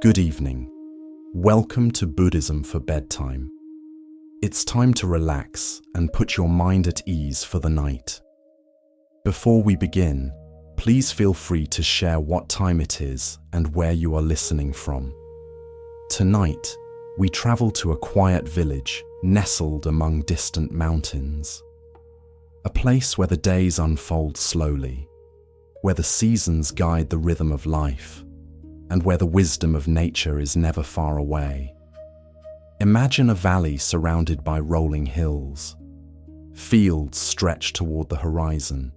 Good evening. Welcome to Buddhism for Bedtime. It's time to relax and put your mind at ease for the night. Before we begin, please feel free to share what time it is and where you are listening from. Tonight, we travel to a quiet village nestled among distant mountains. A place where the days unfold slowly, where the seasons guide the rhythm of life, and where the wisdom of nature is never far away. Imagine a valley surrounded by rolling hills. Fields stretch toward the horizon.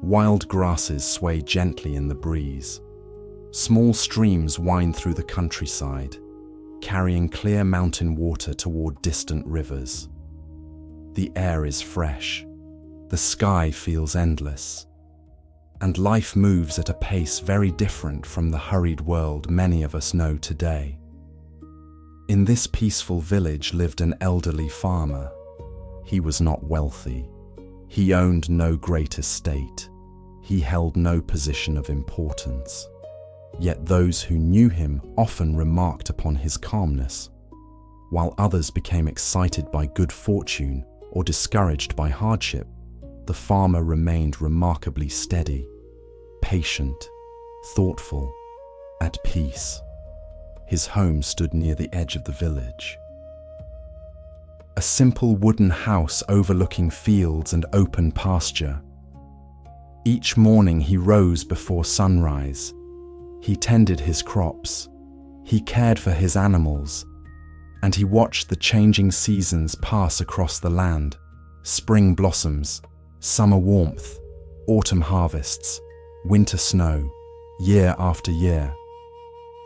Wild grasses sway gently in the breeze. Small streams wind through the countryside, carrying clear mountain water toward distant rivers. The air is fresh. The sky feels endless. And life moves at a pace very different from the hurried world many of us know today. In this peaceful village lived an elderly farmer. He was not wealthy. He owned no great estate. He held no position of importance. Yet those who knew him often remarked upon his calmness, while others became excited by good fortune or discouraged by hardship. The farmer remained remarkably steady, patient, thoughtful, at peace. His home stood near the edge of the village. A simple wooden house overlooking fields and open pasture. Each morning he rose before sunrise. He tended his crops. He cared for his animals. And he watched the changing seasons pass across the land. Spring blossoms, summer warmth, autumn harvests, winter snow, year after year.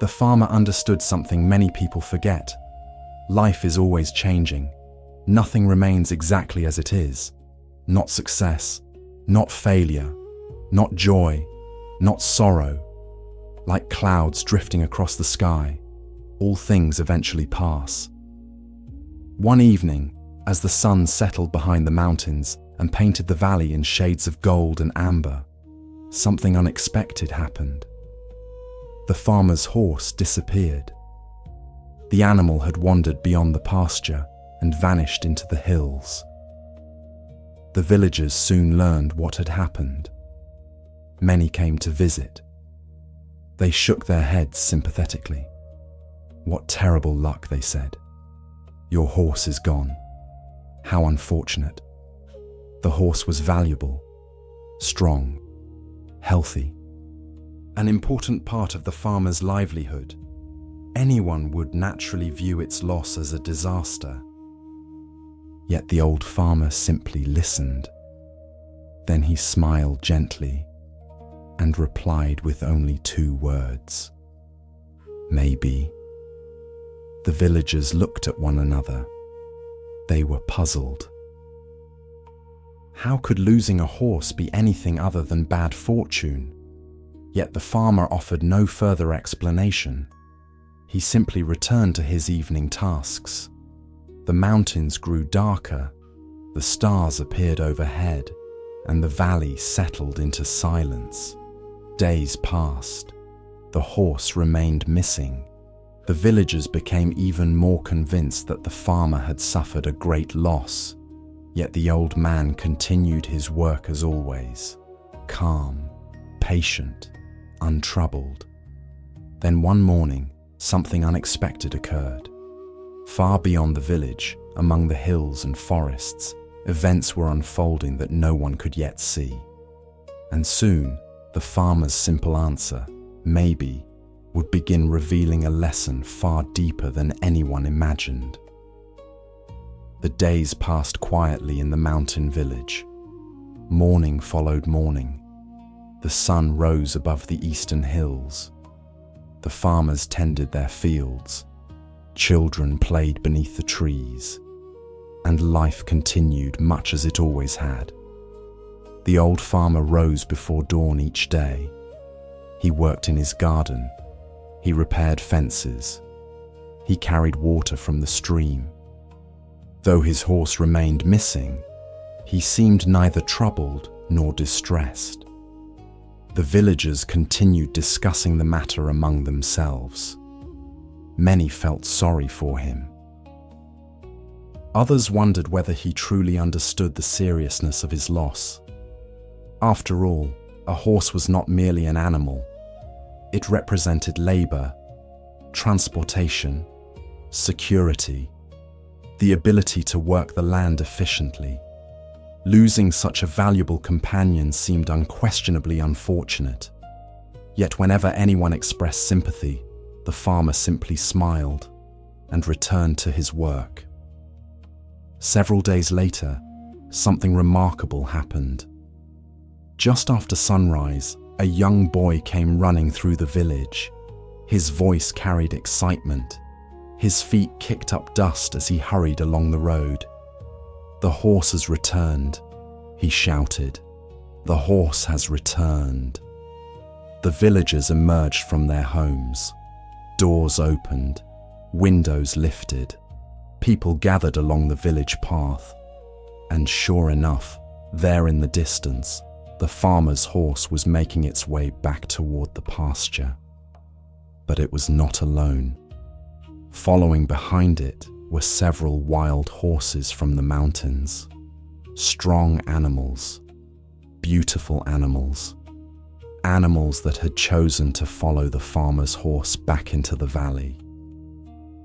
The farmer understood something many people forget. Life is always changing. Nothing remains exactly as it is. Not success, not failure, not joy, not sorrow. Like clouds drifting across the sky, all things eventually pass. One evening, as the sun settled behind the mountains and painted the valley in shades of gold and amber, something unexpected happened. The farmer's horse disappeared. The animal had wandered beyond the pasture and vanished into the hills. The villagers soon learned what had happened. Many came to visit. They shook their heads sympathetically. "What terrible luck," they said. "Your horse is gone. How unfortunate. The horse was valuable, strong, healthy, an important part of the farmer's livelihood. Anyone would naturally view its loss as a disaster." Yet the old farmer simply listened. Then he smiled gently and replied with only 2 words: "Maybe." The villagers looked at one another. They were puzzled. How could losing a horse be anything other than bad fortune? Yet the farmer offered no further explanation. He simply returned to his evening tasks. The mountains grew darker, the stars appeared overhead, and the valley settled into silence. Days passed. The horse remained missing. The villagers became even more convinced that the farmer had suffered a great loss. Yet the old man continued his work as always, calm, patient, untroubled. Then one morning, something unexpected occurred. Far beyond the village, among the hills and forests, events were unfolding that no one could yet see. And soon, the farmer's simple answer, "maybe," would begin revealing a lesson far deeper than anyone imagined. The days passed quietly in the mountain village. Morning followed morning. The sun rose above the eastern hills. The farmers tended their fields. Children played beneath the trees. And life continued much as it always had. The old farmer rose before dawn each day. He worked in his garden. He repaired fences. He carried water from the stream. Though his horse remained missing, he seemed neither troubled nor distressed. The villagers continued discussing the matter among themselves. Many felt sorry for him. Others wondered whether he truly understood the seriousness of his loss. After all, a horse was not merely an animal. It represented labor, transportation, security, the ability to work the land efficiently. Losing such a valuable companion seemed unquestionably unfortunate. Yet whenever anyone expressed sympathy, the farmer simply smiled and returned to his work. Several days later, something remarkable happened. Just after sunrise, a young boy came running through the village. His voice carried excitement. His feet kicked up dust as he hurried along the road. "The horse has returned," he shouted. "The horse has returned." The villagers emerged from their homes. Doors opened, windows lifted. People gathered along the village path. And sure enough, there in the distance, the farmer's horse was making its way back toward the pasture. But it was not alone. Following behind it were several wild horses from the mountains. Strong animals, beautiful animals, animals that had chosen to follow the farmer's horse back into the valley.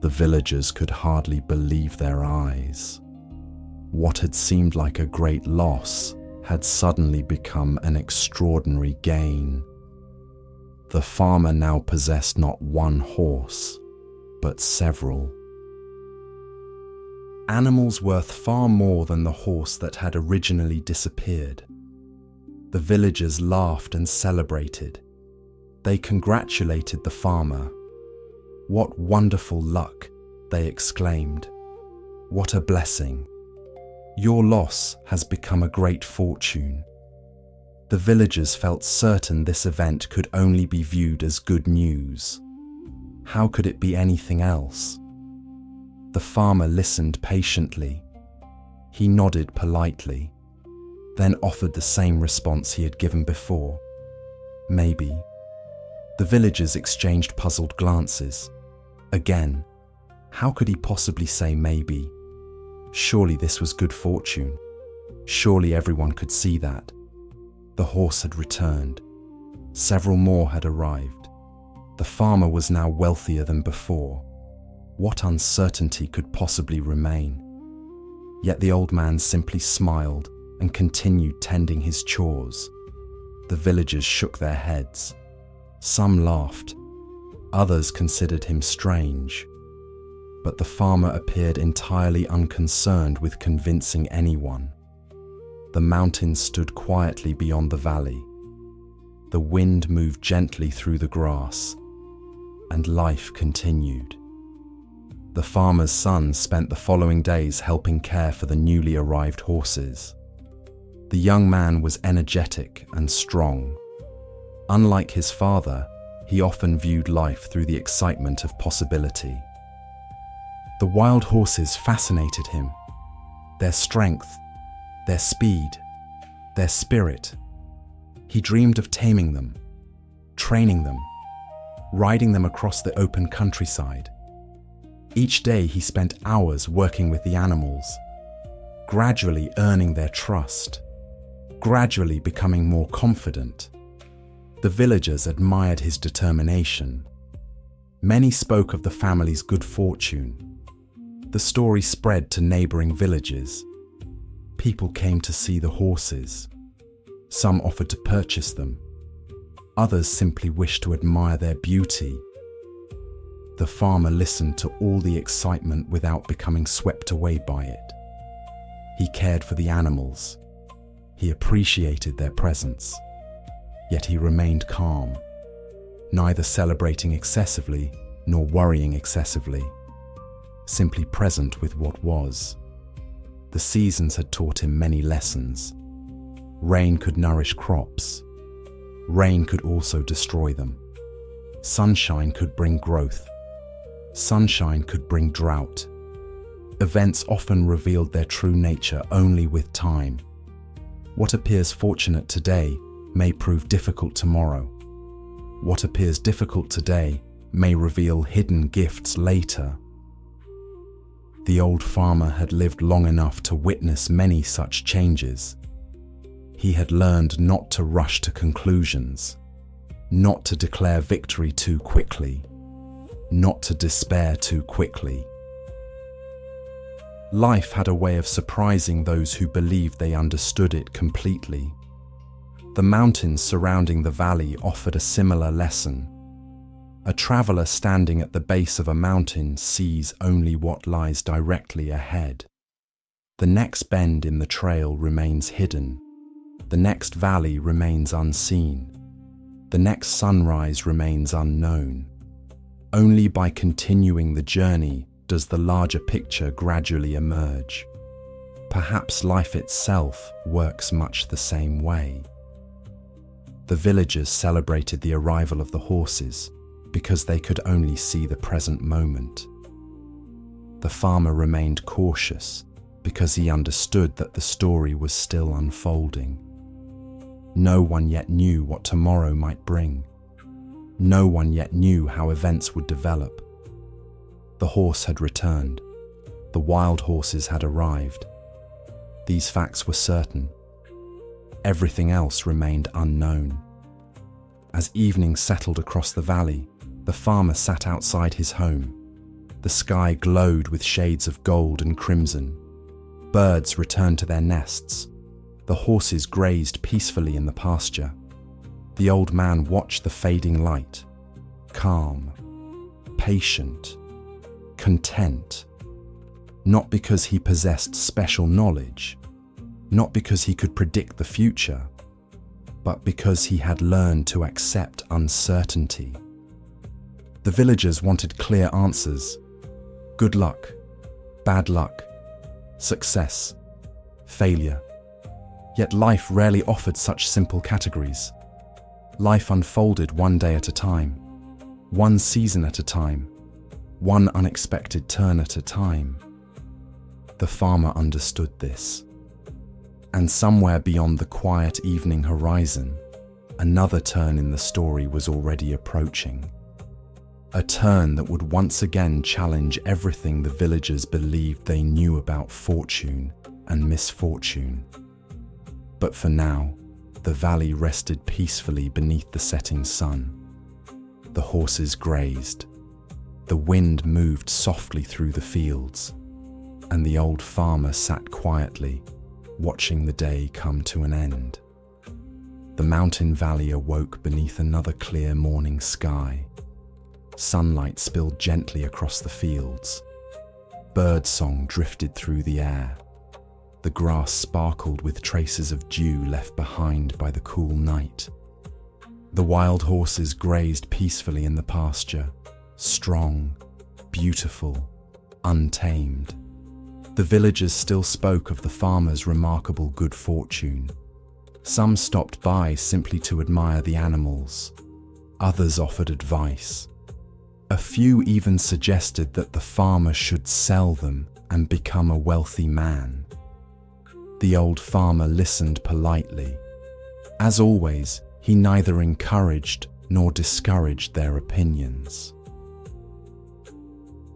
The villagers could hardly believe their eyes. What had seemed like a great loss had suddenly become an extraordinary gain. The farmer now possessed not one horse, but several. Animals worth far more than the horse that had originally disappeared. The villagers laughed and celebrated. They congratulated the farmer. "What wonderful luck," they exclaimed. "What a blessing. Your loss has become a great fortune." The villagers felt certain this event could only be viewed as good news. How could it be anything else? The farmer listened patiently. He nodded politely, then offered the same response he had given before. "Maybe." The villagers exchanged puzzled glances. Again, how could he possibly say maybe? Surely this was good fortune. Surely everyone could see that. The horse had returned. Several more had arrived. The farmer was now wealthier than before. What uncertainty could possibly remain? Yet the old man simply smiled and continued tending his chores. The villagers shook their heads. Some laughed. Others considered him strange. But the farmer appeared entirely unconcerned with convincing anyone. The mountains stood quietly beyond the valley. The wind moved gently through the grass, and life continued. The farmer's son spent the following days helping care for the newly arrived horses. The young man was energetic and strong. Unlike his father, he often viewed life through the excitement of possibility. The wild horses fascinated him. Their strength, their speed, their spirit. He dreamed of taming them, training them, riding them across the open countryside. Each day he spent hours working with the animals, gradually earning their trust, gradually becoming more confident. The villagers admired his determination. Many spoke of the family's good fortune. The story spread to neighboring villages. People came to see the horses. Some offered to purchase them. Others simply wished to admire their beauty. The farmer listened to all the excitement without becoming swept away by it. He cared for the animals. He appreciated their presence. Yet he remained calm, neither celebrating excessively nor worrying excessively, simply present with what was. The seasons had taught him many lessons. Rain could nourish crops. Rain could also destroy them. Sunshine could bring growth. Sunshine could bring drought. Events often revealed their true nature only with time. What appears fortunate today may prove difficult tomorrow. What appears difficult today may reveal hidden gifts later. The old farmer had lived long enough to witness many such changes. He had learned not to rush to conclusions, not to declare victory too quickly, not to despair too quickly. Life had a way of surprising those who believed they understood it completely. The mountains surrounding the valley offered a similar lesson. A traveler standing at the base of a mountain sees only what lies directly ahead. The next bend in the trail remains hidden. The next valley remains unseen. The next sunrise remains unknown. Only by continuing the journey does the larger picture gradually emerge. Perhaps life itself works much the same way. The villagers celebrated the arrival of the horses because they could only see the present moment. The farmer remained cautious because he understood that the story was still unfolding. No one yet knew what tomorrow might bring. No one yet knew how events would develop. The horse had returned. The wild horses had arrived. These facts were certain. Everything else remained unknown. As evening settled across the valley, the farmer sat outside his home. The sky glowed with shades of gold and crimson. Birds returned to their nests. The horses grazed peacefully in the pasture. The old man watched the fading light, calm, patient, content, not because he possessed special knowledge, not because he could predict the future, but because he had learned to accept uncertainty. The villagers wanted clear answers. Good luck, bad luck, success, failure. Yet life rarely offered such simple categories. Life unfolded one day at a time, one season at a time, one unexpected turn at a time. The farmer understood this. And somewhere beyond the quiet evening horizon, another turn in the story was already approaching. A turn that would once again challenge everything the villagers believed they knew about fortune and misfortune. But for now, the valley rested peacefully beneath the setting sun. The horses grazed. The wind moved softly through the fields, and the old farmer sat quietly, watching the day come to an end. The mountain valley awoke beneath another clear morning sky. Sunlight spilled gently across the fields. Birdsong drifted through the air. The grass sparkled with traces of dew left behind by the cool night. The wild horses grazed peacefully in the pasture, strong, beautiful, untamed. The villagers still spoke of the farmer's remarkable good fortune. Some stopped by simply to admire the animals. Others offered advice. A few even suggested that the farmer should sell them and become a wealthy man. The old farmer listened politely. As always, he neither encouraged nor discouraged their opinions.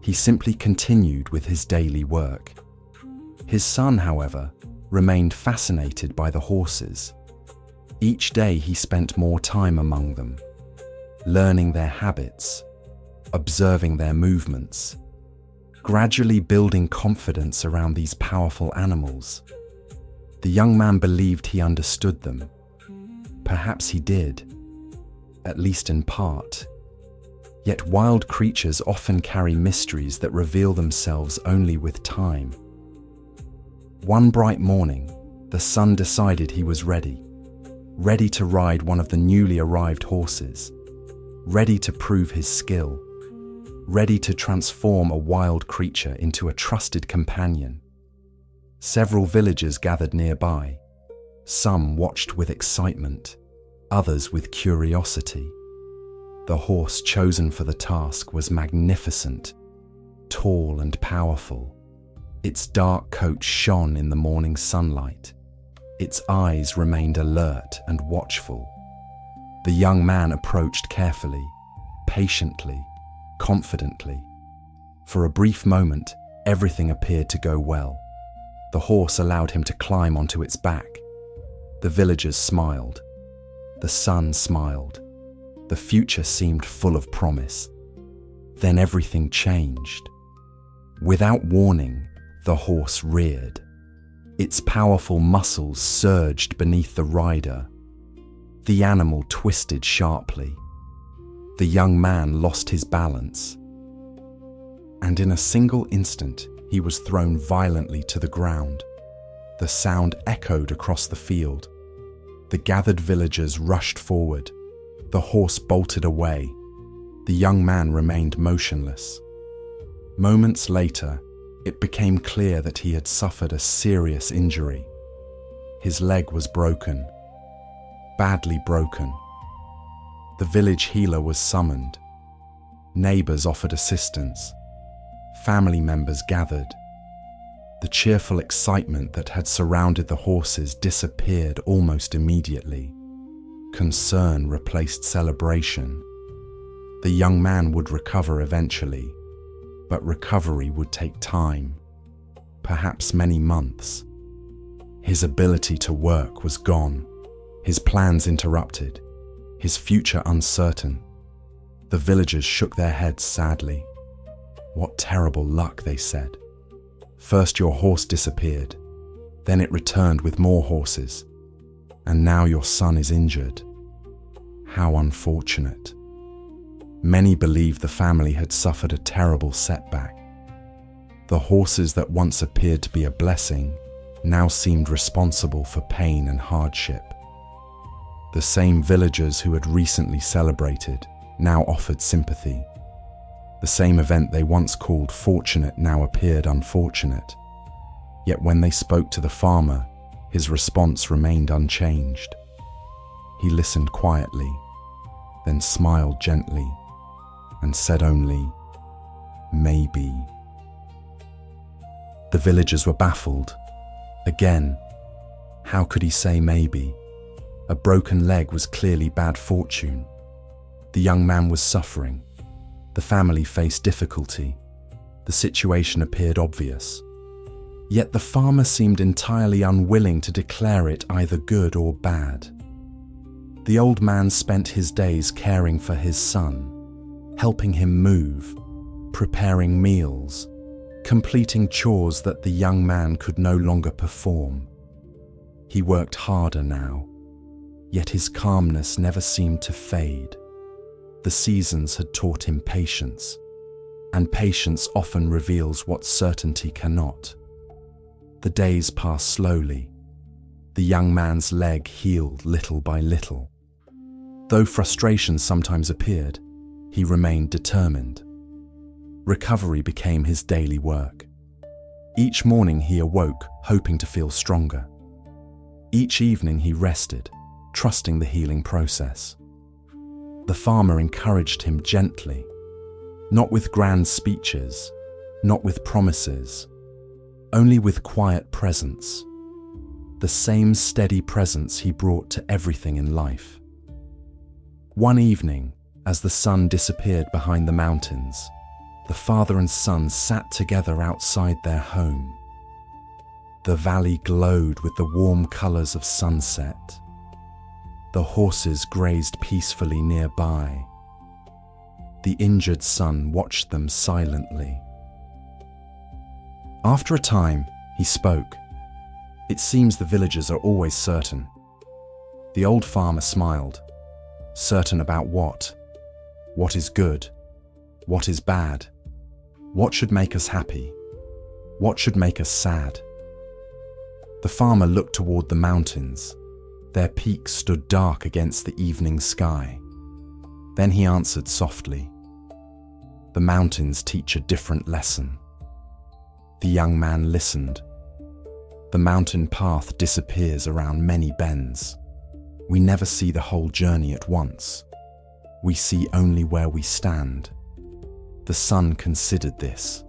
He simply continued with his daily work. His son, however, remained fascinated by the horses. Each day he spent more time among them, learning their habits, observing their movements, gradually building confidence around these powerful animals. The young man believed he understood them. Perhaps he did, at least in part. Yet wild creatures often carry mysteries that reveal themselves only with time. One bright morning, the son decided he was ready to ride one of the newly arrived horses, ready to prove his skill, ready to transform a wild creature into a trusted companion. Several villagers gathered nearby. Some watched with excitement, others with curiosity. The horse chosen for the task was magnificent, tall and powerful. Its dark coat shone in the morning sunlight. Its eyes remained alert and watchful. The young man approached carefully, patiently, confidently. For a brief moment, everything appeared to go well. The horse allowed him to climb onto its back. The villagers smiled. The sun smiled. The future seemed full of promise. Then everything changed. Without warning, the horse reared. Its powerful muscles surged beneath the rider. The animal twisted sharply. The young man lost his balance. And in a single instant, he was thrown violently to the ground. The sound echoed across the field. The gathered villagers rushed forward. The horse bolted away. The young man remained motionless. Moments later, it became clear that he had suffered a serious injury. His leg was broken, badly broken. The village healer was summoned. Neighbors offered assistance. Family members gathered. The cheerful excitement that had surrounded the horses disappeared almost immediately. Concern replaced celebration. The young man would recover eventually, but recovery would take time, perhaps many months. His ability to work was gone, his plans interrupted, his future uncertain. The villagers shook their heads sadly. What terrible luck, they said. First your horse disappeared, then it returned with more horses, and now your son is injured. How unfortunate. Many believed the family had suffered a terrible setback. The horses that once appeared to be a blessing now seemed responsible for pain and hardship. The same villagers who had recently celebrated now offered sympathy. The same event they once called fortunate now appeared unfortunate. Yet when they spoke to the farmer, his response remained unchanged. He listened quietly, then smiled gently, and said only, "Maybe." The villagers were baffled. Again, how could he say maybe? A broken leg was clearly bad fortune. The young man was suffering. The family faced difficulty. The situation appeared obvious. Yet the farmer seemed entirely unwilling to declare it either good or bad. The old man spent his days caring for his son, helping him move, preparing meals, completing chores that the young man could no longer perform. He worked harder now, yet his calmness never seemed to fade. The seasons had taught him patience, and patience often reveals what certainty cannot. The days passed slowly. The young man's leg healed little by little. Though frustration sometimes appeared, he remained determined. Recovery became his daily work. Each morning he awoke, hoping to feel stronger. Each evening he rested, trusting the healing process. The farmer encouraged him gently, not with grand speeches, not with promises, only with quiet presence. The same steady presence he brought to everything in life. One evening, as the sun disappeared behind the mountains, the father and son sat together outside their home. The valley glowed with the warm colors of sunset. The horses grazed peacefully nearby. The injured son watched them silently. After a time, he spoke. "It seems the villagers are always certain." The old farmer smiled. "Certain about what? What is good? What is bad? What should make us happy? What should make us sad?" The farmer looked toward the mountains. Their peaks stood dark against the evening sky. Then he answered softly, "The mountains teach a different lesson." The young man listened. The mountain path disappears around many bends. We never see the whole journey at once. We see only where we stand. The sun considered this.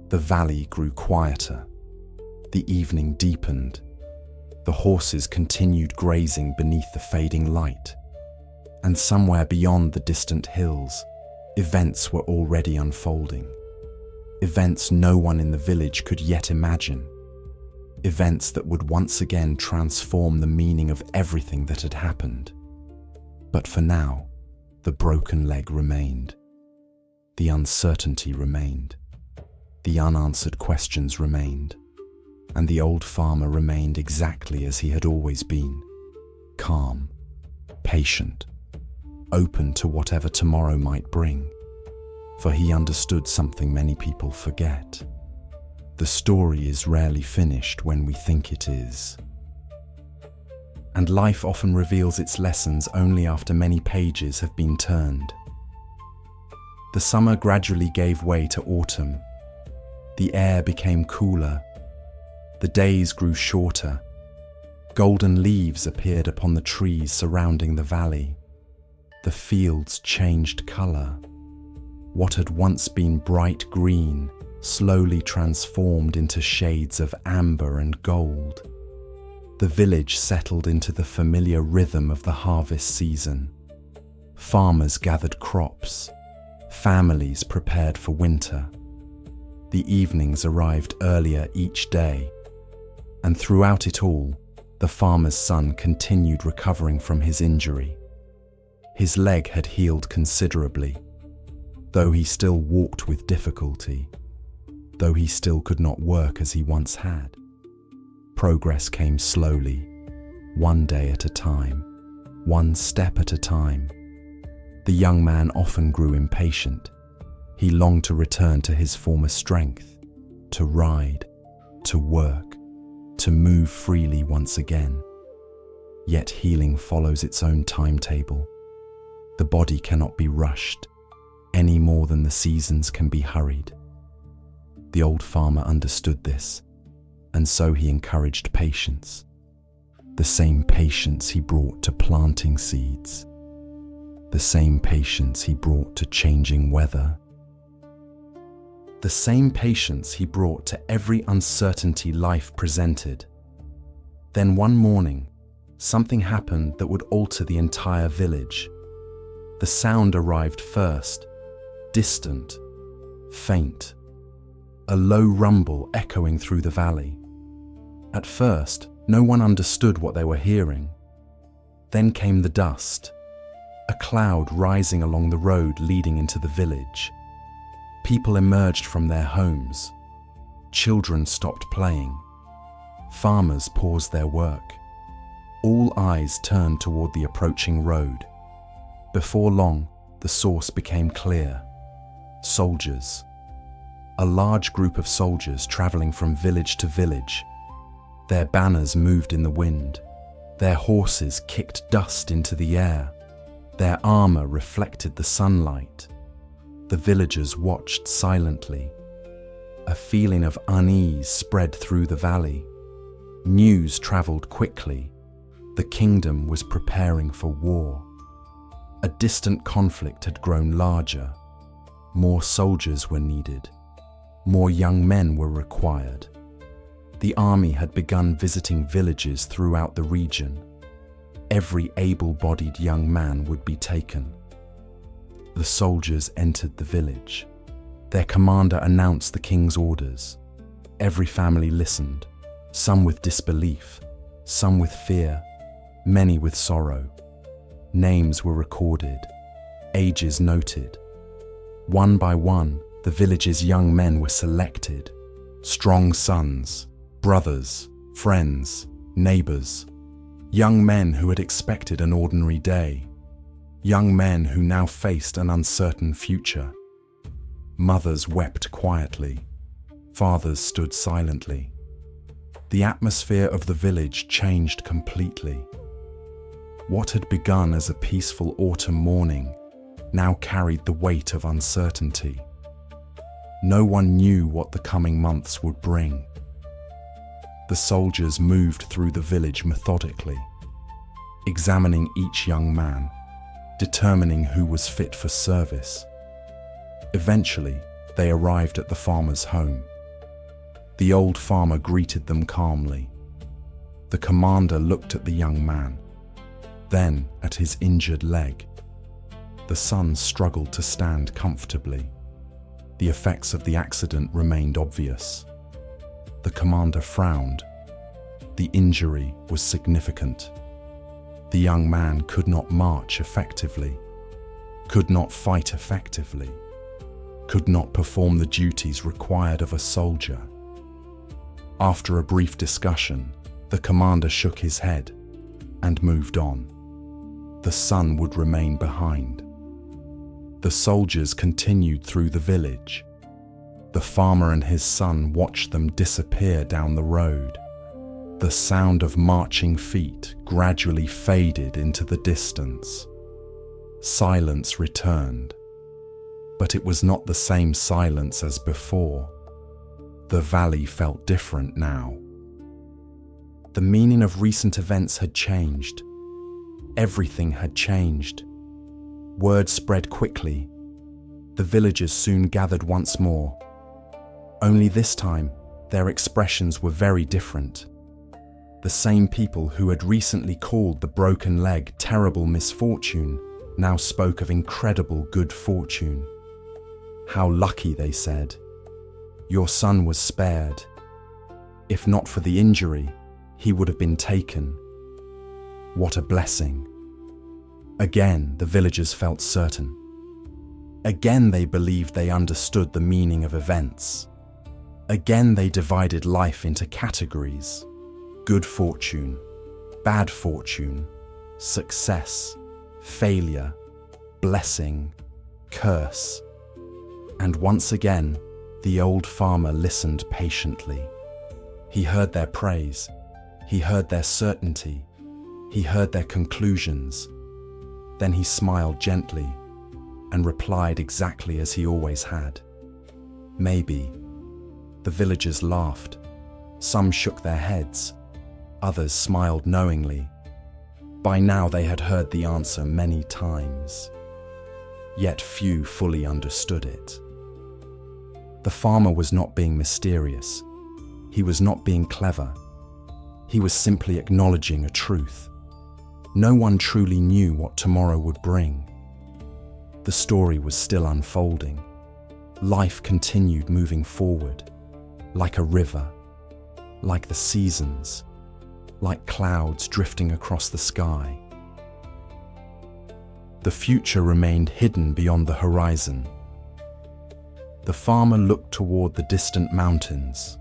The valley grew quieter. The evening deepened. The horses continued grazing beneath the fading light. And somewhere beyond the distant hills, Events were already unfolding. Events no one in the village could yet imagine. Events that would once again transform the meaning of everything that had happened. But for now, the broken leg remained. The uncertainty remained. The unanswered questions remained. And the old farmer remained exactly as he had always been. Calm, patient, open to whatever tomorrow might bring. For he understood something many people forget. The story is rarely finished when we think it is. And life often reveals its lessons only after many pages have been turned. The summer gradually gave way to autumn. The air became cooler. The days grew shorter. Golden leaves appeared upon the trees surrounding the valley. The fields changed color. What had once been bright green slowly transformed into shades of amber and gold. The village settled into the familiar rhythm of the harvest season. Farmers gathered crops. Families prepared for winter. The evenings arrived earlier each day. And throughout it all, the farmer's son continued recovering from his injury. His leg had healed considerably, though he still walked with difficulty, though he still could not work as he once had. Progress came slowly, one day at a time, one step at a time. The young man often grew impatient. He longed to return to his former strength, to ride, to work, to move freely once again. Yet healing follows its own timetable. The body cannot be rushed, any more than the seasons can be hurried. The old farmer understood this, and so he encouraged patience. The same patience he brought to planting seeds. The same patience he brought to changing weather. The same patience he brought to every uncertainty life presented. Then one morning, something happened that would alter the entire village. The sound arrived first, distant, faint, a low rumble echoing through the valley. At first, no one understood what they were hearing. Then came the dust, a cloud rising along the road leading into the village. People emerged from their homes. Children stopped playing. Farmers paused their work. All eyes turned toward the approaching road. Before long, the source became clear. Soldiers. A large group of soldiers traveling from village to village. Their banners moved in the wind. Their horses kicked dust into the air. Their armor reflected the sunlight. The villagers watched silently. A feeling of unease spread through the valley. News traveled quickly. The kingdom was preparing for war. A distant conflict had grown larger. More soldiers were needed. More young men were required. The army had begun visiting villages throughout the region. Every able-bodied young man would be taken. The soldiers entered the village. Their commander announced the king's orders. Every family listened, some with disbelief, some with fear, many with sorrow. Names were recorded, ages noted. One by one, the village's young men were selected. Strong sons, brothers, friends, neighbors. Young men who had expected an ordinary day. Young men who now faced an uncertain future. Mothers wept quietly. Fathers stood silently. The atmosphere of the village changed completely. What had begun as a peaceful autumn morning now carried the weight of uncertainty. No one knew what the coming months would bring. The soldiers moved through the village methodically, examining each young man, determining who was fit for service. Eventually, they arrived at the farmer's home. The old farmer greeted them calmly. The commander looked at the young man, then at his injured leg. The son struggled to stand comfortably. The effects of the accident remained obvious. The commander frowned. The injury was significant. The young man could not march effectively, could not fight effectively, could not perform the duties required of a soldier. After a brief discussion, the commander shook his head and moved on. The son would remain behind. The soldiers continued through the village. The farmer and his son watched them disappear down the road. The sound of marching feet gradually faded into the distance. Silence returned, but it was not the same silence as before. The valley felt different now. The meaning of recent events had changed. Everything had changed. Word spread quickly. The villagers soon gathered once more. Only this time, their expressions were very different. The same people who had recently called the broken leg terrible misfortune now spoke of incredible good fortune. How lucky, they said. Your son was spared. If not for the injury, he would have been taken. What a blessing. Again, the villagers felt certain. Again, they believed they understood the meaning of events. Again, they divided life into categories: good fortune, bad fortune, success, failure, blessing, curse. And once again, the old farmer listened patiently. He heard their praise. He heard their certainty. He heard their conclusions. Then he smiled gently and replied exactly as he always had. Maybe. The villagers laughed. Some shook their heads. Others smiled knowingly. By now they had heard the answer many times. Yet few fully understood it. The farmer was not being mysterious. He was not being clever. He was simply acknowledging a truth. No one truly knew what tomorrow would bring. The story was still unfolding. Life continued moving forward, like a river, like the seasons, like clouds drifting across the sky. The future remained hidden beyond the horizon. The farmer looked toward the distant mountains.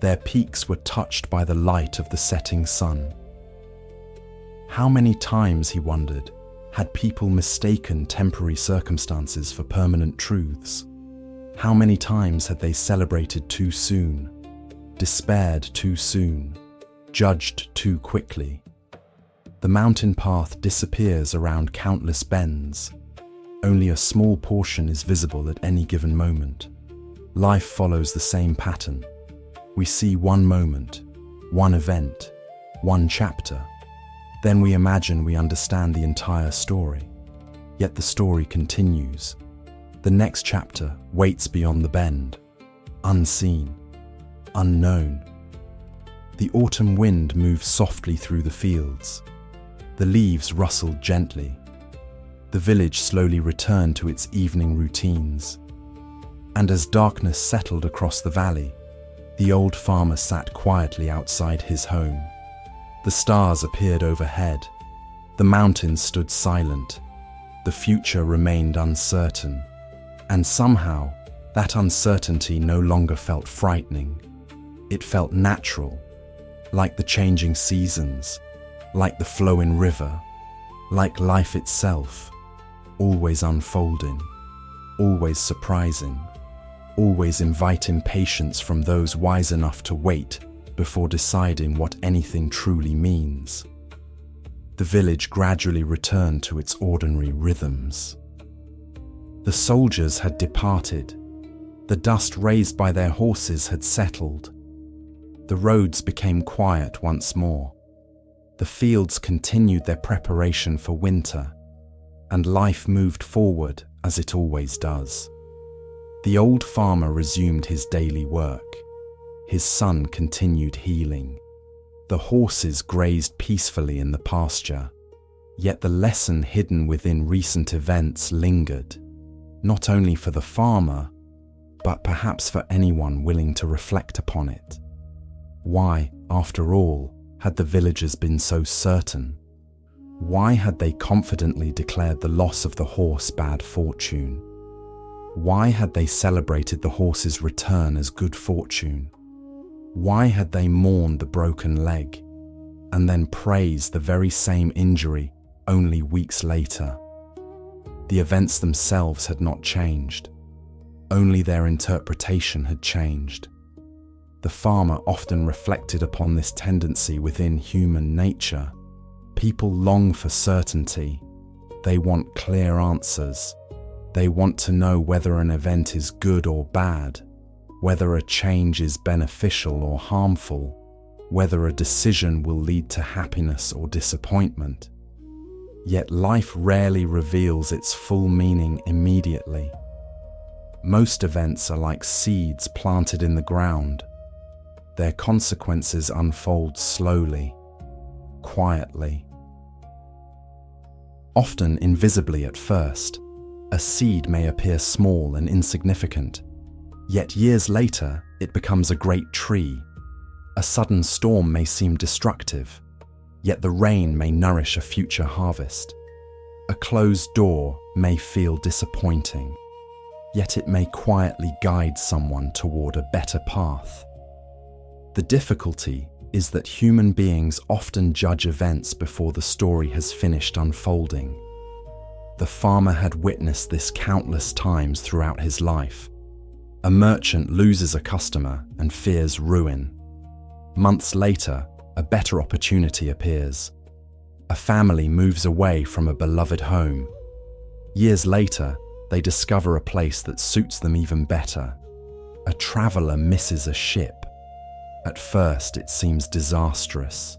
Their peaks were touched by the light of the setting sun. How many times, he wondered, had people mistaken temporary circumstances for permanent truths? How many times had they celebrated too soon, despaired too soon, judged too quickly? The mountain path disappears around countless bends. Only a small portion is visible at any given moment. Life follows the same pattern. We see one moment, one event, one chapter. Then we imagine we understand the entire story. Yet the story continues. The next chapter waits beyond the bend, unseen, unknown. The autumn wind moves softly through the fields. The leaves rustled gently. The village slowly returned to its evening routines. And as darkness settled across the valley, the old farmer sat quietly outside his home. The stars appeared overhead. The mountains stood silent. The future remained uncertain. And somehow, that uncertainty no longer felt frightening. It felt natural, like the changing seasons, like the flowing river, like life itself, always unfolding, always surprising, always inviting patience from those wise enough to wait before deciding what anything truly means. The village gradually returned to its ordinary rhythms. The soldiers had departed. The dust raised by their horses had settled. The roads became quiet once more. The fields continued their preparation for winter, and life moved forward as it always does. The old farmer resumed his daily work. His son continued healing. The horses grazed peacefully in the pasture. Yet the lesson hidden within recent events lingered, not only for the farmer, but perhaps for anyone willing to reflect upon it. Why, after all, had the villagers been so certain? Why had they confidently declared the loss of the horse bad fortune? Why had they celebrated the horse's return as good fortune? Why had they mourned the broken leg, and then praised the very same injury only weeks later? The events themselves had not changed. Only their interpretation had changed. The farmer often reflected upon this tendency within human nature. People long for certainty. They want clear answers. They want to know whether an event is good or bad, whether a change is beneficial or harmful, whether a decision will lead to happiness or disappointment. Yet life rarely reveals its full meaning immediately. Most events are like seeds planted in the ground. Their consequences unfold slowly, quietly. Often invisibly at first, a seed may appear small and insignificant, yet years later it becomes a great tree. A sudden storm may seem destructive, yet the rain may nourish a future harvest. A closed door may feel disappointing, yet it may quietly guide someone toward a better path. The difficulty is that human beings often judge events before the story has finished unfolding. The farmer had witnessed this countless times throughout his life. A merchant loses a customer and fears ruin. Months later, a better opportunity appears. A family moves away from a beloved home. Years later, they discover a place that suits them even better. A traveler misses a ship. At first, it seems disastrous.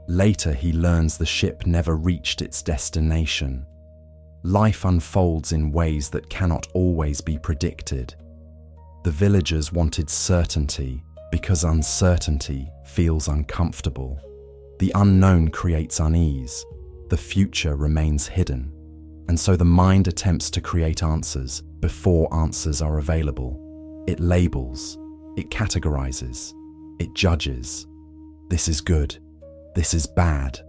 Later, he learns the ship never reached its destination. Life unfolds in ways that cannot always be predicted. The villagers wanted certainty because uncertainty feels uncomfortable. The unknown creates unease. The future remains hidden. And so the mind attempts to create answers before answers are available. It labels, it categorizes, it judges. This is good. This is bad.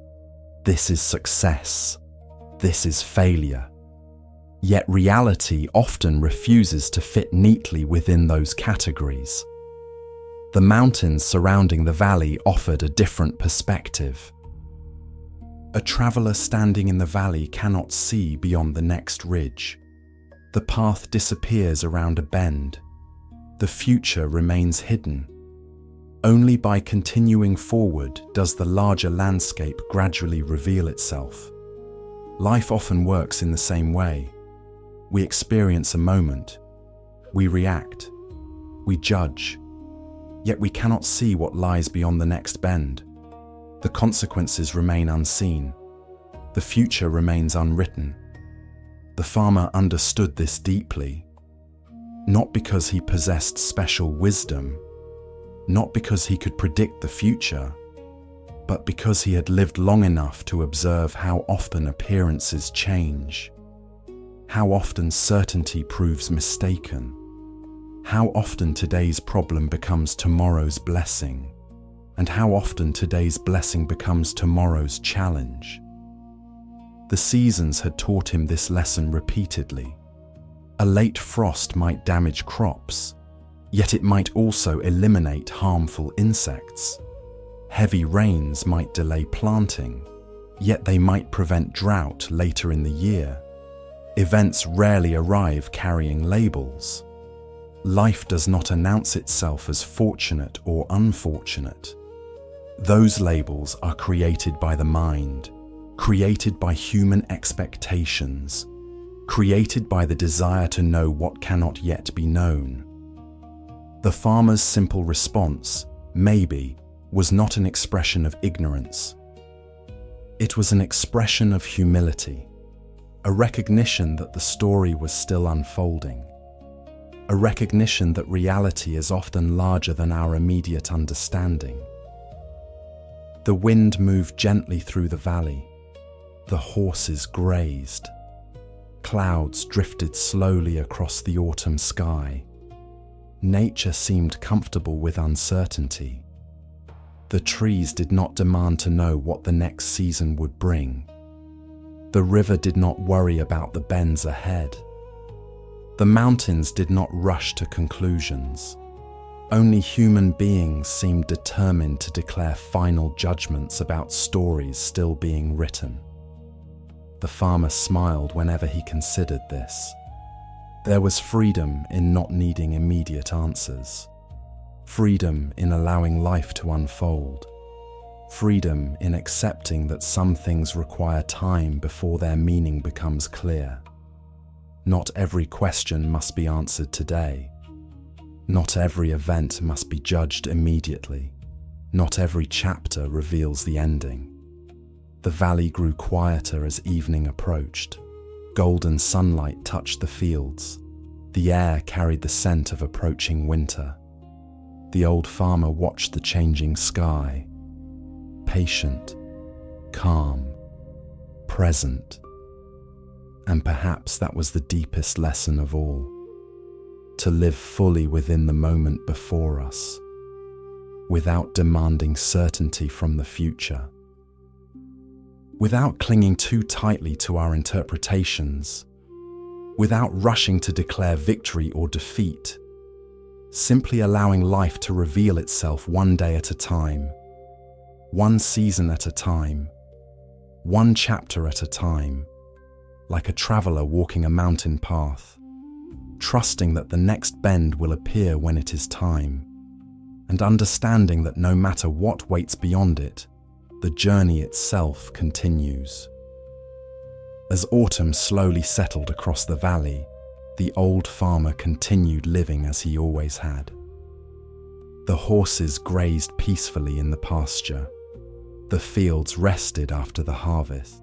This is success. This is failure. Yet reality often refuses to fit neatly within those categories. The mountains surrounding the valley offered a different perspective. A traveler standing in the valley cannot see beyond the next ridge. The path disappears around a bend. The future remains hidden. Only by continuing forward does the larger landscape gradually reveal itself. Life often works in the same way. We experience a moment. We react. We judge. Yet we cannot see what lies beyond the next bend. The consequences remain unseen. The future remains unwritten. The farmer understood this deeply, not because he possessed special wisdom, not because he could predict the future, but because he had lived long enough to observe how often appearances change, how often certainty proves mistaken, how often today's problem becomes tomorrow's blessing, and how often today's blessing becomes tomorrow's challenge. The seasons had taught him this lesson repeatedly. A late frost might damage crops, yet it might also eliminate harmful insects. Heavy rains might delay planting, yet they might prevent drought later in the year. Events rarely arrive carrying labels. Life does not announce itself as fortunate or unfortunate. Those labels are created by the mind, created by human expectations, created by the desire to know what cannot yet be known. The farmer's simple response, maybe, was not an expression of ignorance. It was an expression of humility, a recognition that the story was still unfolding, a recognition that reality is often larger than our immediate understanding. The wind moved gently through the valley. The horses grazed. Clouds drifted slowly across the autumn sky. Nature seemed comfortable with uncertainty. The trees did not demand to know what the next season would bring. The river did not worry about the bends ahead. The mountains did not rush to conclusions. Only human beings seemed determined to declare final judgments about stories still being written. The farmer smiled whenever he considered this. There was freedom in not needing immediate answers. Freedom in allowing life to unfold. Freedom in accepting that some things require time before their meaning becomes clear. Not every question must be answered today. Not every event must be judged immediately. Not every chapter reveals the ending. The valley grew quieter as evening approached. Golden sunlight touched the fields. The air carried the scent of approaching winter. The old farmer watched the changing sky. Patient, calm, present. And perhaps that was the deepest lesson of all. To live fully within the moment before us, without demanding certainty from the future. Without clinging too tightly to our interpretations, without rushing to declare victory or defeat, simply allowing life to reveal itself one day at a time, one season at a time, one chapter at a time, like a traveler walking a mountain path, trusting that the next bend will appear when it is time, and understanding that no matter what waits beyond it, the journey itself continues. As autumn slowly settled across the valley, the old farmer continued living as he always had. The horses grazed peacefully in the pasture. The fields rested after the harvest.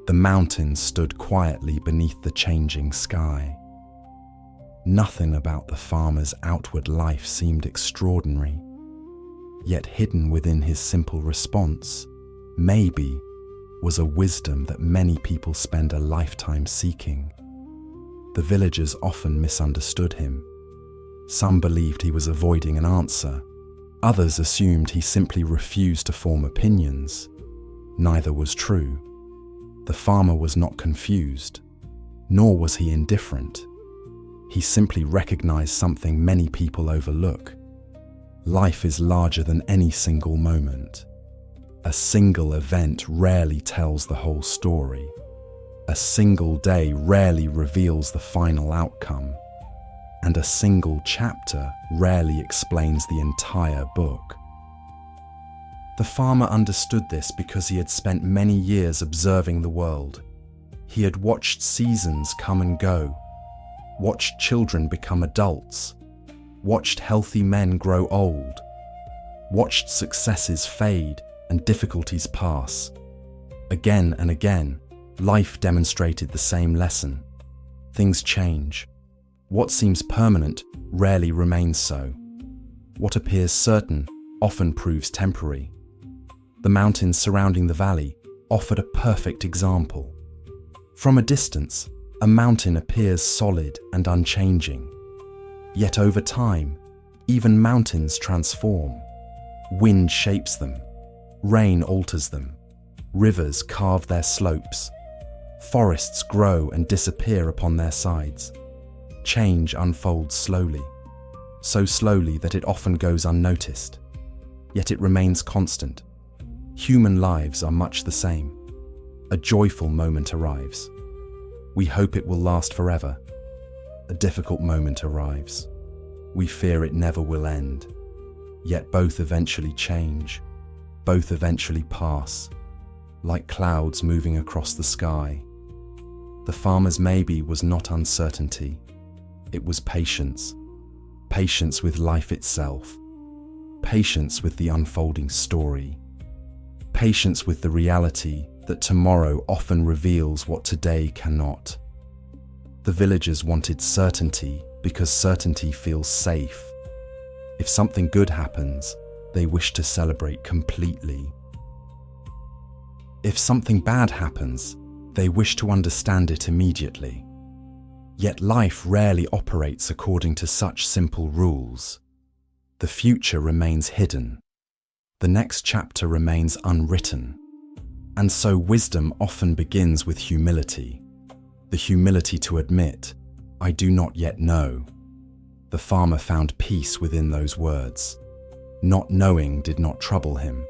The mountains stood quietly beneath the changing sky. Nothing about the farmer's outward life seemed extraordinary, yet hidden within his simple response, maybe, was a wisdom that many people spend a lifetime seeking. The villagers often misunderstood him. Some believed he was avoiding an answer. Others assumed he simply refused to form opinions. Neither was true. The farmer was not confused, nor was he indifferent. He simply recognized something many people overlook. Life is larger than any single moment. A single event rarely tells the whole story. A single day rarely reveals the final outcome. And a single chapter rarely explains the entire book. The farmer understood this because he had spent many years observing the world. He had watched seasons come and go, watched children become adults, watched healthy men grow old, watched successes fade and difficulties pass. Again and again, life demonstrated the same lesson. Things change. What seems permanent rarely remains so. What appears certain often proves temporary. The mountains surrounding the valley offered a perfect example. From a distance, a mountain appears solid and unchanging. Yet over time, even mountains transform. Wind shapes them. Rain alters them. Rivers carve their slopes. Forests grow and disappear upon their sides. Change unfolds slowly, so slowly that it often goes unnoticed. Yet it remains constant. Human lives are much the same. A joyful moment arrives. We hope it will last forever. A difficult moment arrives. We fear it never will end. Yet both eventually change. Both eventually pass, like clouds moving across the sky. The farmer's maybe was not uncertainty. It was patience. Patience with life itself. Patience with the unfolding story. Patience with the reality that tomorrow often reveals what today cannot. The villagers wanted certainty because certainty feels safe. If something good happens, they wish to celebrate completely. If something bad happens, they wish to understand it immediately. Yet life rarely operates according to such simple rules. The future remains hidden. The next chapter remains unwritten. And so wisdom often begins with humility. The humility to admit, "I do not yet know." The farmer found peace within those words. Not knowing did not trouble him.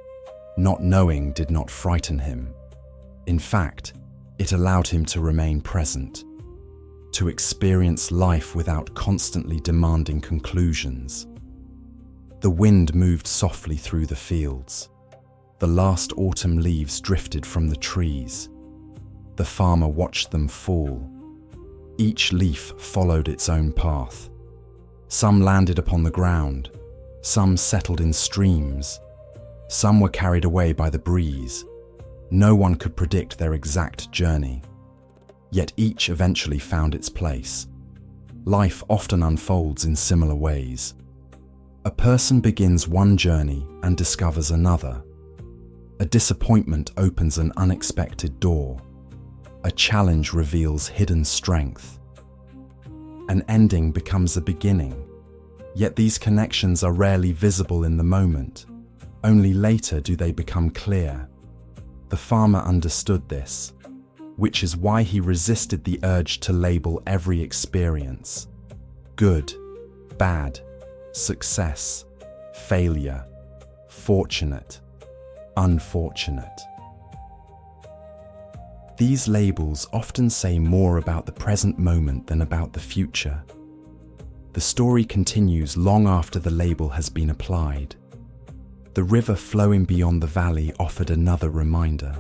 Not knowing did not frighten him. In fact, it allowed him to remain present, to experience life without constantly demanding conclusions. The wind moved softly through the fields. The last autumn leaves drifted from the trees. The farmer watched them fall. Each leaf followed its own path. Some landed upon the ground, some settled in streams, some were carried away by the breeze. No one could predict their exact journey. Yet each eventually found its place. Life often unfolds in similar ways. A person begins one journey and discovers another. A disappointment opens an unexpected door. A challenge reveals hidden strength. An ending becomes a beginning. Yet these connections are rarely visible in the moment. Only later do they become clear. The farmer understood this, which is why he resisted the urge to label every experience: good, bad, success, failure, fortunate, unfortunate. These labels often say more about the present moment than about the future. The story continues long after the label has been applied. The river flowing beyond the valley offered another reminder.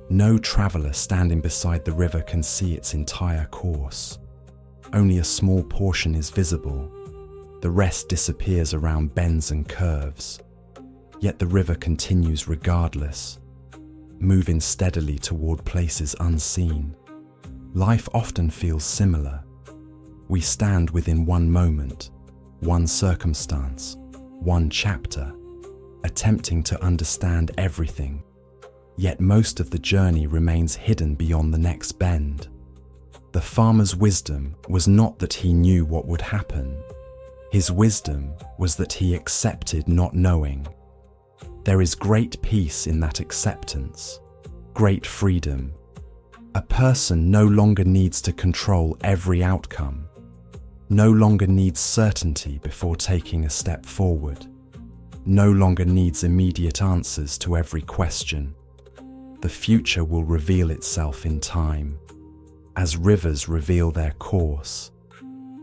No traveler standing beside the river can see its entire course. Only a small portion is visible. The rest disappears around bends and curves. Yet the river continues regardless, moving steadily toward places unseen. Life often feels similar. We stand within one moment, one circumstance, one chapter, attempting to understand everything. Yet most of the journey remains hidden beyond the next bend. The farmer's wisdom was not that he knew what would happen. His wisdom was that he accepted not knowing. There is great peace in that acceptance, great freedom. A person no longer needs to control every outcome, no longer needs certainty before taking a step forward, no longer needs immediate answers to every question. The future will reveal itself in time, as rivers reveal their course,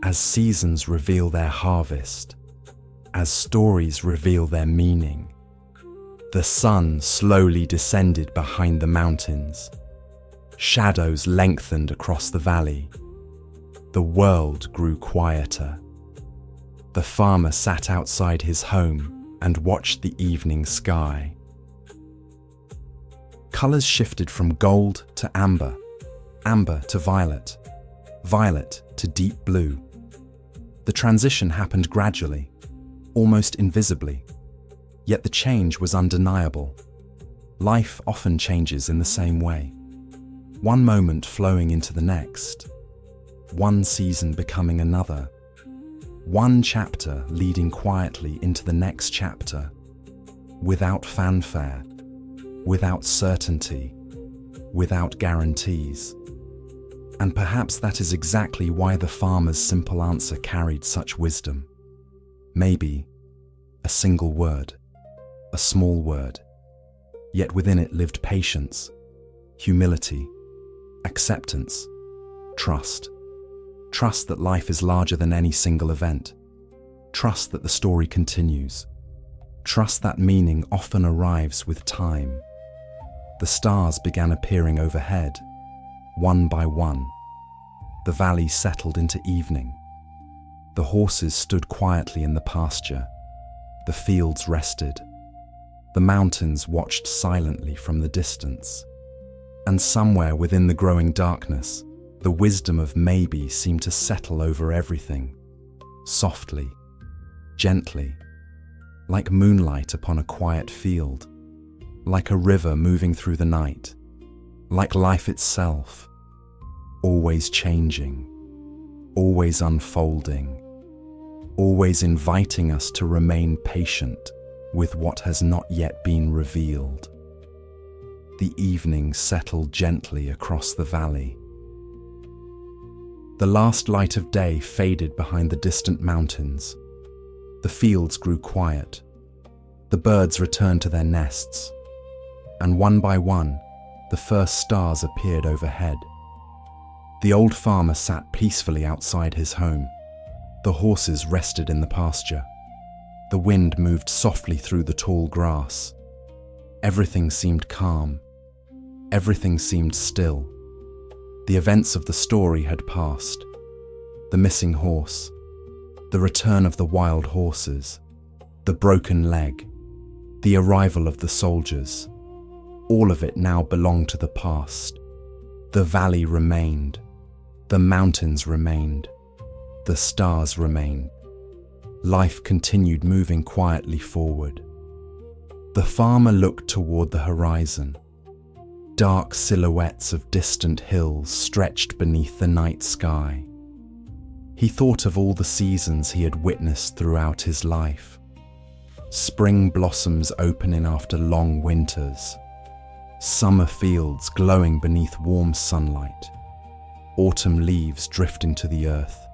as seasons reveal their harvest, as stories reveal their meaning. The sun slowly descended behind the mountains. Shadows lengthened across the valley. The world grew quieter. The farmer sat outside his home and watched the evening sky. Colors shifted from gold to amber, amber to violet, violet to deep blue. The transition happened gradually, almost invisibly. Yet the change was undeniable. Life often changes in the same way. One moment flowing into the next. One season becoming another. One chapter leading quietly into the next chapter. Without fanfare, without certainty, without guarantees. And perhaps that is exactly why the farmer's simple answer carried such wisdom. Maybe a single word. A small word, yet within it lived patience, humility, acceptance, trust. Trust that life is larger than any single event. Trust that the story continues. Trust that meaning often arrives with time. The stars began appearing overhead, one by one. The valley settled into evening. The horses stood quietly in the pasture. The fields rested. The mountains watched silently from the distance. And somewhere within the growing darkness, the wisdom of maybe seemed to settle over everything, softly, gently, like moonlight upon a quiet field. like a river moving through the night, like life itself, always changing, always unfolding, always inviting us to remain patient with what has not yet been revealed. The evening settled gently across the valley. The last light of day faded behind the distant mountains. The fields grew quiet. The birds returned to their nests. And one by one, the first stars appeared overhead. The old farmer sat peacefully outside his home. The horses rested in the pasture. The wind moved softly through the tall grass. Everything seemed calm. Everything seemed still. The events of the story had passed. The missing horse, the return of the wild horses, the broken leg, the arrival of the soldiers. All of it now belonged to the past. The valley remained. The mountains remained. The stars remained. Life continued moving quietly forward. The farmer looked toward the horizon. Dark silhouettes of distant hills stretched beneath the night sky. He thought of all the seasons he had witnessed throughout his life. Spring blossoms opening after long winters. Summer fields glowing beneath warm sunlight. Autumn leaves drifting to the earth.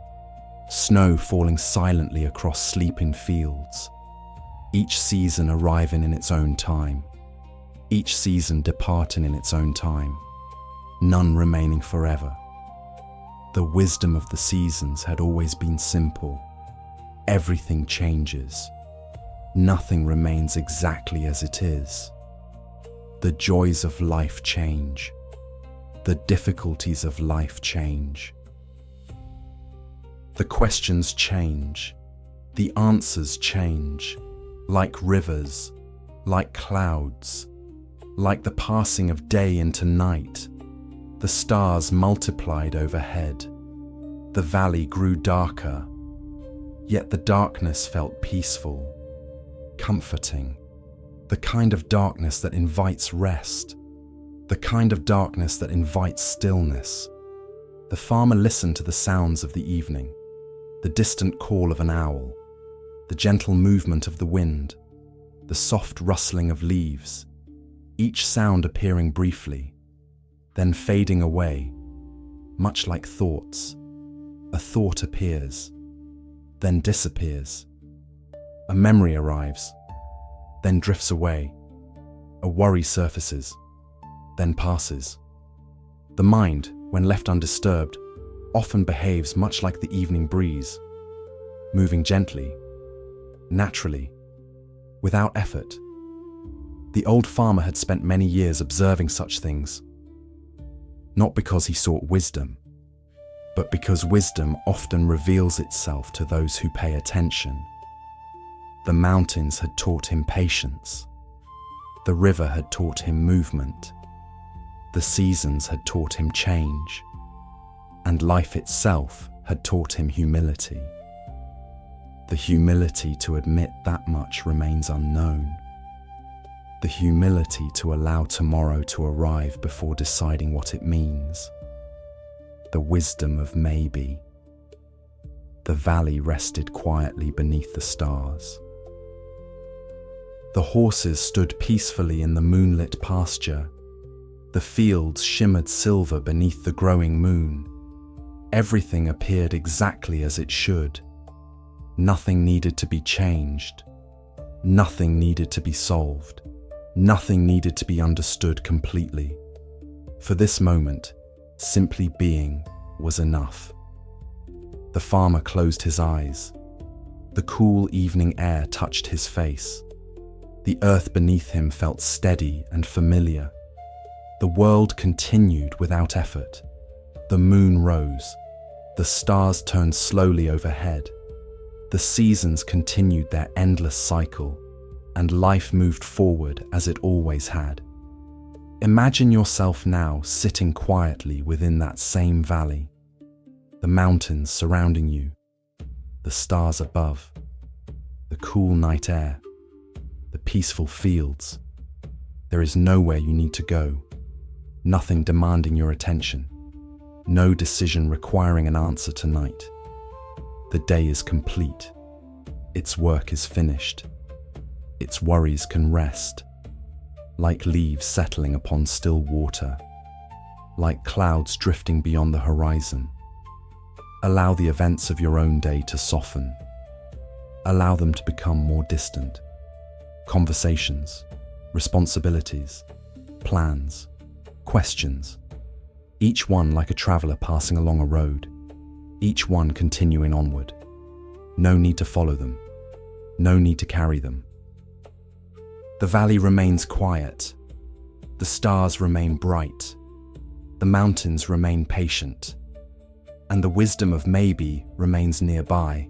Snow falling silently across sleeping fields. Each season arriving in its own time. Each season departing in its own time, none remaining forever. The wisdom of the seasons had always been simple. Everything changes. Nothing remains exactly as it is. The joys of life change. The difficulties of life change. The questions change. The answers change, like rivers, like clouds. Like the passing of day into night, the stars multiplied overhead. The valley grew darker, yet the darkness felt peaceful, comforting. The kind of darkness that invites rest, the kind of darkness that invites stillness. The farmer listened to the sounds of the evening, the distant call of an owl, the gentle movement of the wind, the soft rustling of leaves. Each sound appearing briefly, then fading away, much like thoughts. A thought appears, then disappears. A memory arrives, then drifts away. A worry surfaces, then passes. The mind, when left undisturbed, often behaves much like the evening breeze, moving gently, naturally, without effort. The old farmer had spent many years observing such things, not because he sought wisdom, but because wisdom often reveals itself to those who pay attention. The mountains had taught him patience. The river had taught him movement. The seasons had taught him change. And life itself had taught him humility. The humility to admit that much remains unknown. The humility to allow tomorrow to arrive before deciding what it means. The wisdom of maybe. The valley rested quietly beneath the stars. The horses stood peacefully in the moonlit pasture. The fields shimmered silver beneath the growing moon. Everything appeared exactly as it should. Nothing needed to be changed. Nothing needed to be solved. Nothing needed to be understood completely. For this moment, simply being was enough. The farmer closed his eyes. The cool evening air touched his face. The earth beneath him felt steady and familiar. The world continued without effort. The moon rose. The stars turned slowly overhead. The seasons continued their endless cycle, and life moved forward as it always had. Imagine yourself now sitting quietly within that same valley. The mountains surrounding you, the stars above, the cool night air, the peaceful fields. There is nowhere you need to go, nothing demanding your attention, no decision requiring an answer tonight. The day is complete, its work is finished, its worries can rest, like leaves settling upon still water, like clouds drifting beyond the horizon. Allow the events of your own day to soften. Allow them to become more distant. Conversations, responsibilities, plans, questions, each one like a traveler passing along a road, each one continuing onward. No need to follow them, no need to carry them. The valley remains quiet, the stars remain bright, the mountains remain patient, and the wisdom of maybe remains nearby.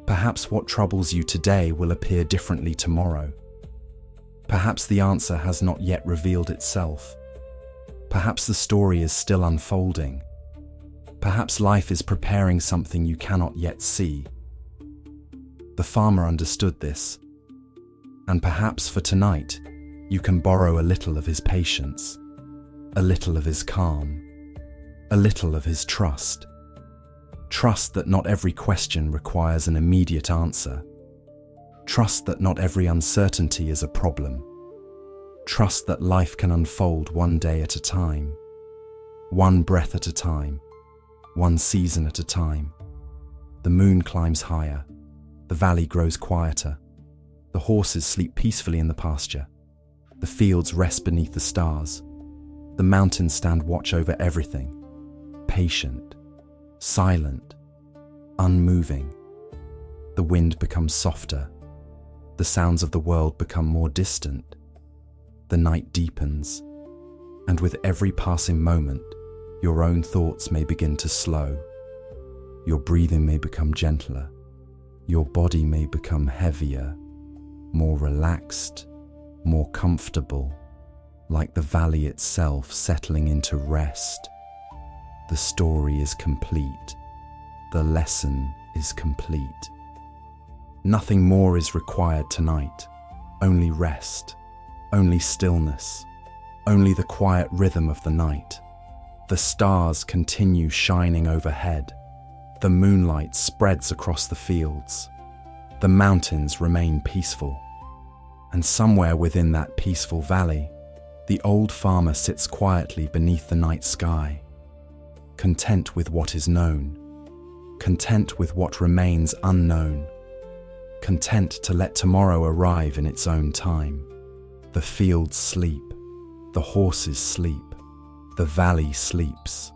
Perhaps what troubles you today will appear differently tomorrow. Perhaps the answer has not yet revealed itself. Perhaps the story is still unfolding. Perhaps life is preparing something you cannot yet see. The farmer understood this, and perhaps for tonight, you can borrow a little of his patience, a little of his calm, a little of his trust. Trust that not every question requires an immediate answer. Trust that not every uncertainty is a problem. Trust that life can unfold one day at a time, one breath at a time, one season at a time. The moon climbs higher, the valley grows quieter, the horses sleep peacefully in the pasture, the fields rest beneath the stars, the mountains stand watch over everything, patient, silent, unmoving. The wind becomes softer, the sounds of the world become more distant, the night deepens, and with every passing moment, your own thoughts may begin to slow. Your breathing may become gentler, your body may become heavier, more relaxed, more comfortable, like the valley itself settling into rest. The story is complete. The lesson is complete. Nothing more is required tonight. Only rest, only stillness, only the quiet rhythm of the night. The stars continue shining overhead. The moonlight spreads across the fields. The mountains remain peaceful. And somewhere within that peaceful valley, the old farmer sits quietly beneath the night sky, content with what is known, content with what remains unknown, content to let tomorrow arrive in its own time. The fields sleep, the horses sleep, the valley sleeps,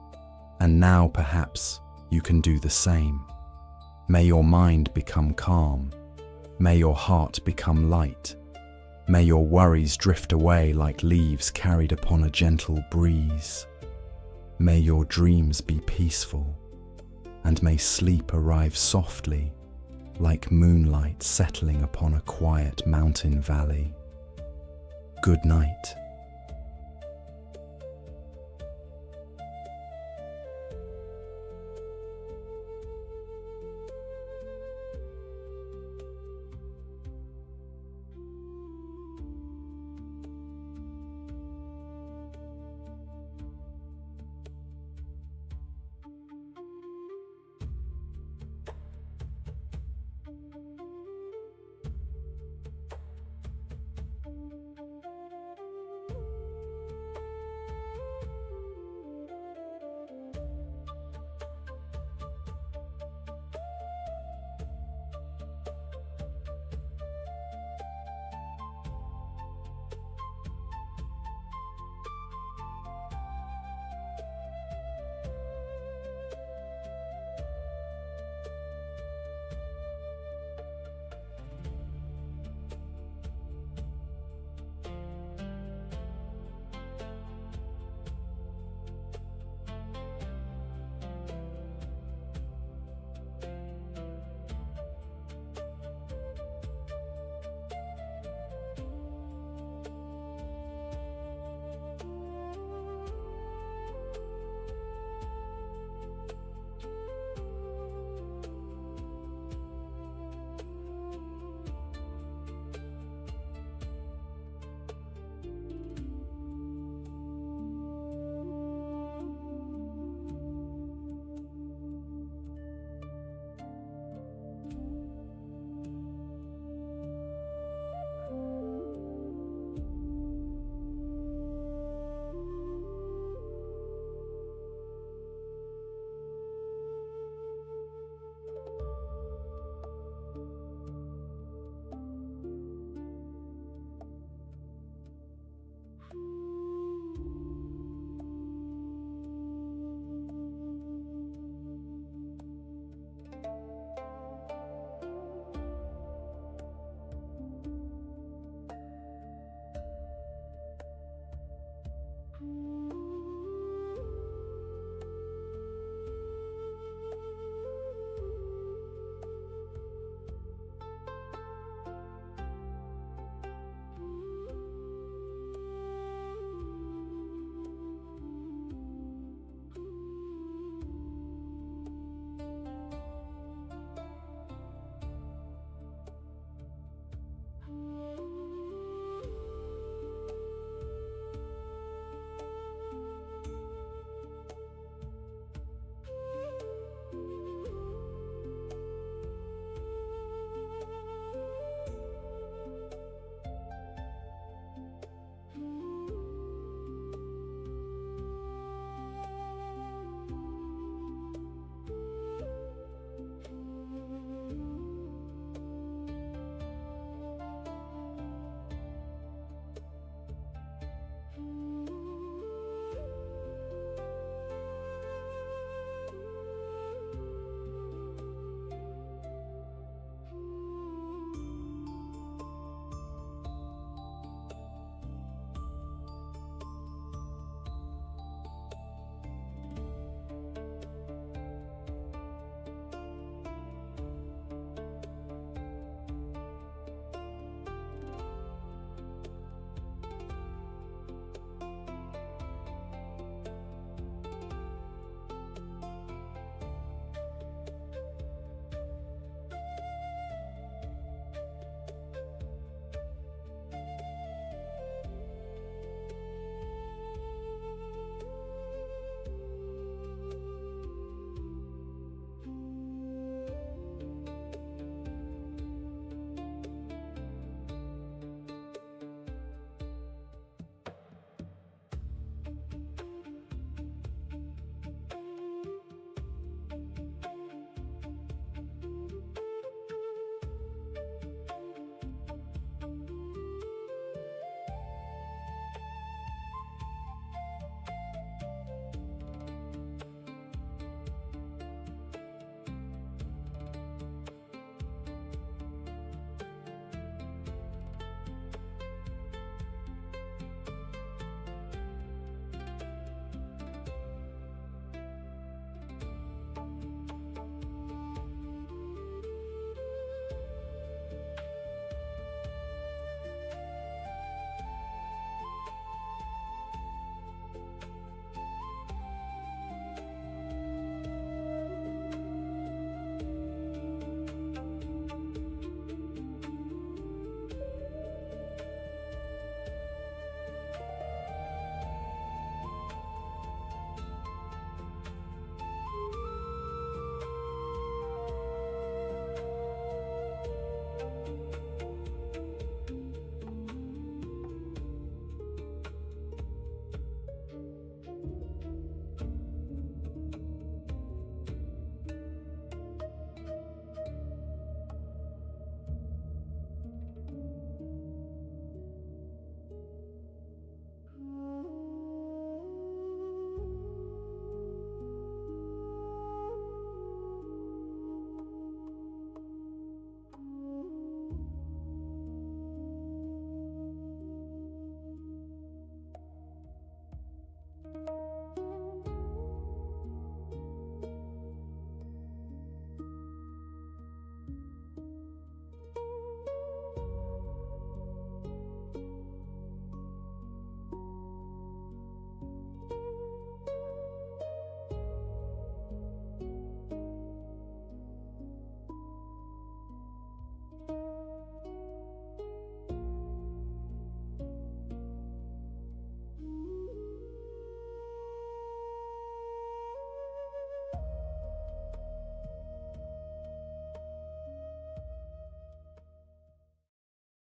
and now perhaps you can do the same. May your mind become calm, may your heart become light, may your worries drift away like leaves carried upon a gentle breeze. May your dreams be peaceful, and may sleep arrive softly, like moonlight settling upon a quiet mountain valley. Good night.